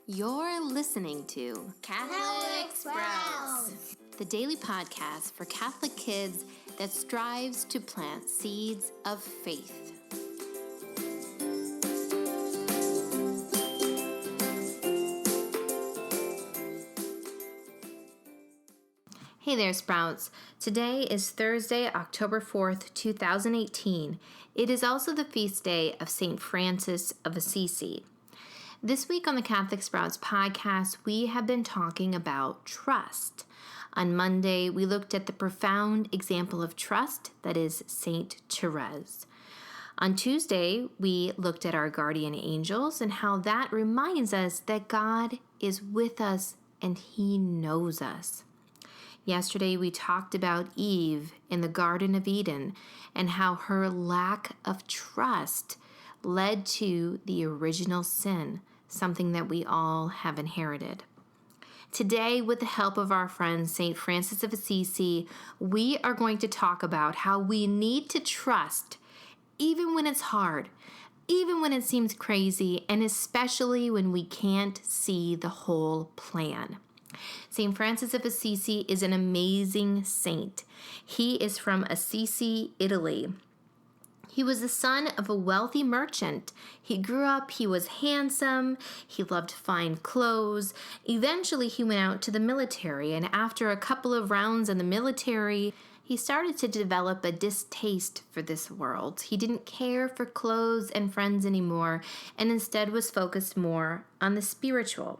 You're listening to Catholic Sprouts, the daily podcast for Catholic kids that strives to plant seeds of faith. Hey there, Sprouts. Today is Thursday, October 4th, 2018. It is also the feast day of St. Francis of Assisi. This week on the Catholic Sprouts podcast, we have been talking about trust. On Monday, we looked at the profound example of trust that is Saint Therese. On Tuesday, we looked at our guardian angels and how that reminds us that God is with us and He knows us. Yesterday, we talked about Eve in the Garden of Eden and how her lack of trust led to the original sin, something that we all have inherited. Today, with the help of our friend St. Francis of Assisi, we are going to talk about how we need to trust even when it's hard, even when it seems crazy, and especially when we can't see the whole plan. St. Francis of Assisi is an amazing saint. He is from Assisi, Italy. He was the son of a wealthy merchant. He grew up, he was handsome, he loved fine clothes. Eventually, he went out to the military, and after a couple of rounds in the military, he started to develop a distaste for this world. He didn't care for clothes and friends anymore, and instead was focused more on the spiritual.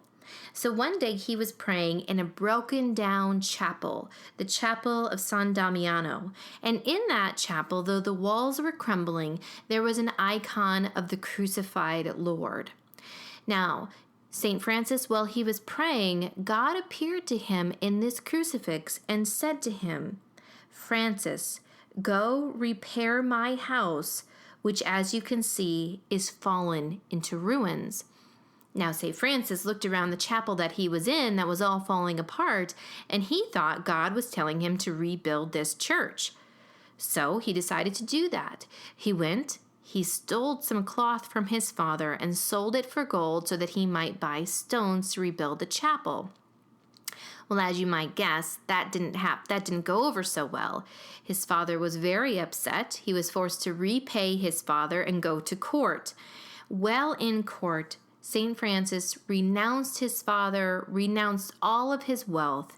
So one day he was praying in a broken down chapel, the chapel of San Damiano. And in that chapel, though the walls were crumbling, there was an icon of the crucified Lord. Now, St. Francis, while he was praying, God appeared to him in this crucifix and said to him, "Francis, go repair my house, which as you can see is fallen into ruins." Now, St. Francis looked around the chapel that he was in that was all falling apart, and he thought God was telling him to rebuild this church. So he decided to do that. He stole some cloth from his father and sold it for gold so that he might buy stones to rebuild the chapel. Well, as you might guess, that didn't go over so well. His father was very upset. He was forced to repay his father and go to court. While in court, St. Francis renounced his father, renounced all of his wealth,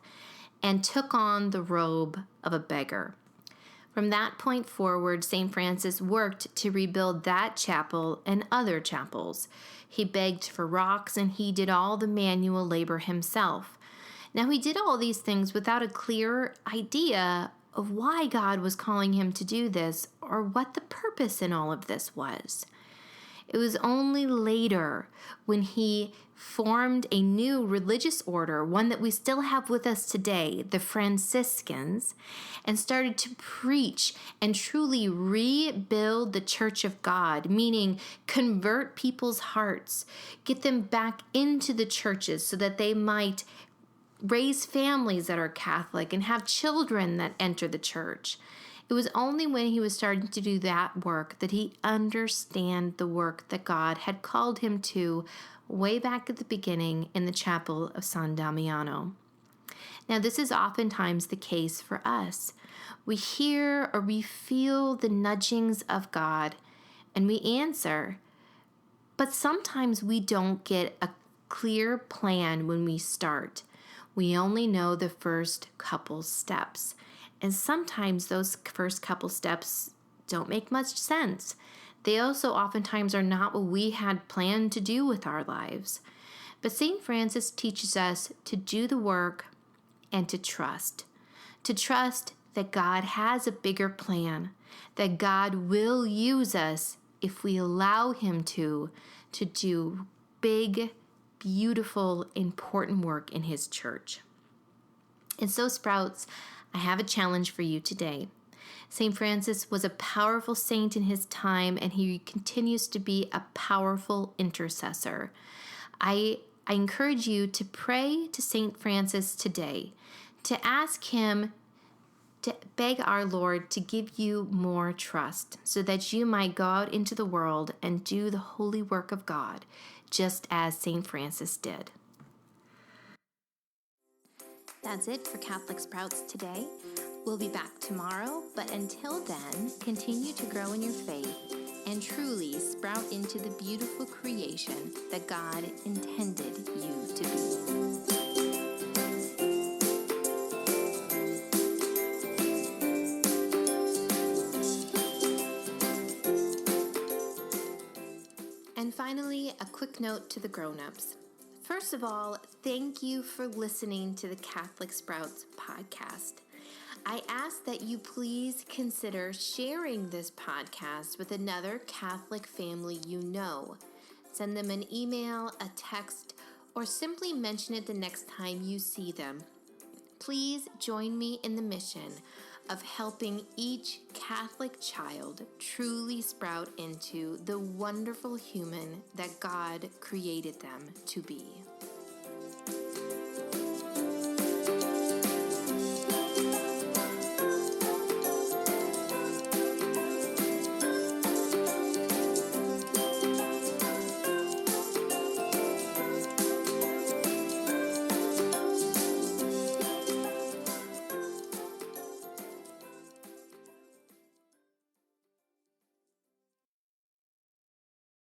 and took on the robe of a beggar. From that point forward, St. Francis worked to rebuild that chapel and other chapels. He begged for rocks, and he did all the manual labor himself. Now, he did all these things without a clear idea of why God was calling him to do this or what the purpose in all of this was. It was only later when he formed a new religious order, one that we still have with us today, the Franciscans, and started to preach and truly rebuild the Church of God, meaning convert people's hearts, get them back into the churches so that they might raise families that are Catholic and have children that enter the church. It was only when he was starting to do that work that he understood the work that God had called him to way back at the beginning in the chapel of San Damiano. Now, this is oftentimes the case for us. We hear or we feel the nudgings of God and we answer, but sometimes we don't get a clear plan when we start. We only know the first couple steps. And sometimes those first couple steps don't make much sense. They also oftentimes are not what we had planned to do with our lives. But St. Francis teaches us to do the work and to trust that God has a bigger plan, that God will use us if we allow Him to do big, beautiful, important work in His church. And so, Sprouts, I have a challenge for you today. St. Francis was a powerful saint in his time, and he continues to be a powerful intercessor. I encourage you to pray to St. Francis today, to ask him to beg our Lord to give you more trust so that you might go out into the world and do the holy work of God, just as St. Francis did. That's it for Catholic Sprouts today. We'll be back tomorrow, but until then, continue to grow in your faith and truly sprout into the beautiful creation that God intended you to be. And finally, a quick note to the grown-ups. First of all, thank you for listening to the Catholic Sprouts podcast. I ask that you please consider sharing this podcast with another Catholic family you know. Send them an email, a text, or simply mention it the next time you see them. Please join me in the mission of helping each Catholic child truly sprout into the wonderful human that God created them to be.